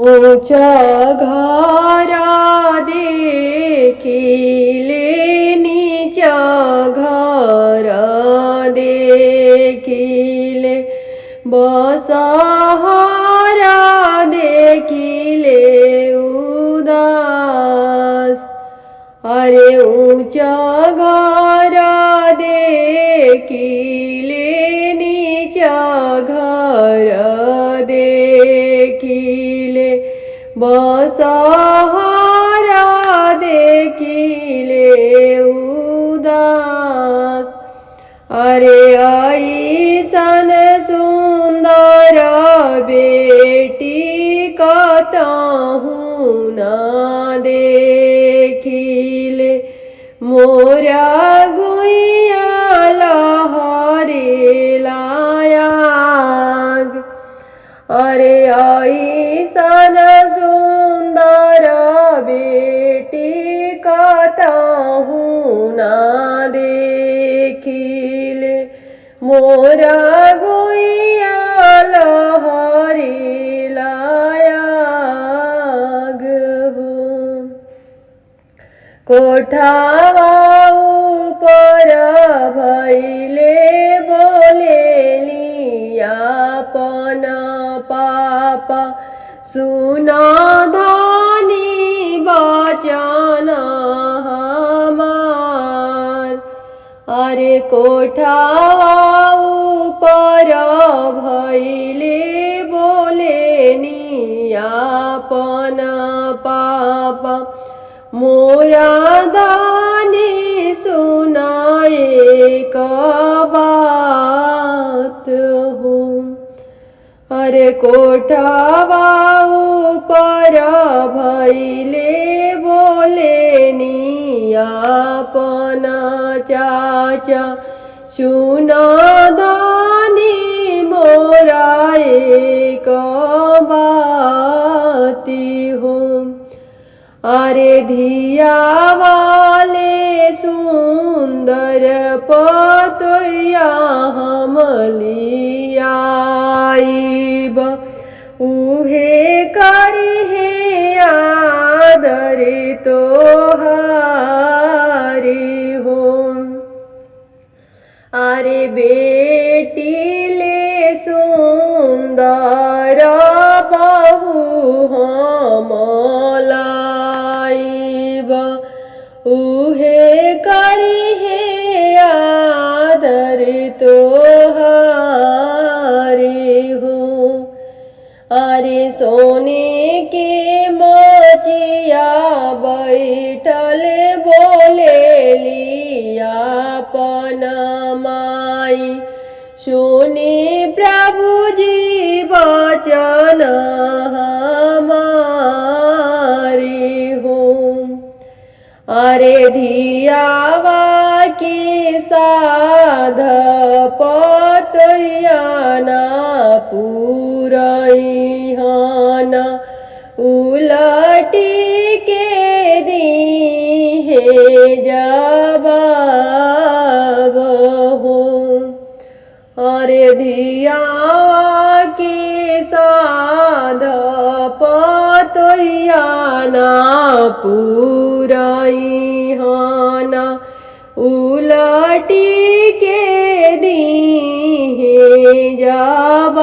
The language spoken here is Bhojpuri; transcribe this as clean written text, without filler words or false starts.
ऊंचा घरा देखिले नीचा घरा देखिले बसहारा देखिले उदास। अरे ऊंचा घरा देखिले नीचा घरा देखिले बसहारा देखिले उदास। अरे ऐसन सुंदर बेटी कतहु न देखिले मोरा गुइया लहरे लायाग। अरे ऐसन सुंदर बेटी कतहु न देखिले मोरा गुइया लहरे लायाग हो। कोठावा ऊपर भैले बोलेली अपन पापा सुना धनी बचन हमार। अरे कोठावा ऊपर भैले बोलेनी अपन पापा मोरा दानी सुनाए का बात हो। अरे कोठावा ऊपर भैले बोलेनी अपन चाचा सुना दानी मोरा एक बाती हो। अरे धिया वाले सुंदर पतोया हम लियाइब उहे करी है आदर तोहारी हो। अरे बेटी ले सुंदर बहु हम लाइब उहे करी है आदर तोहारी हो। अरे सोने के मोचिया बैठल बोलेली अपन माई सुने प्रभु जी वचन हमारी हो। अरे धियावा के साध पतोया ना पूरइहन उलटी के दी है जवाब हो। अरे धियावा के साध पतोया ना पूरइहन उलटी के दी है जवाब।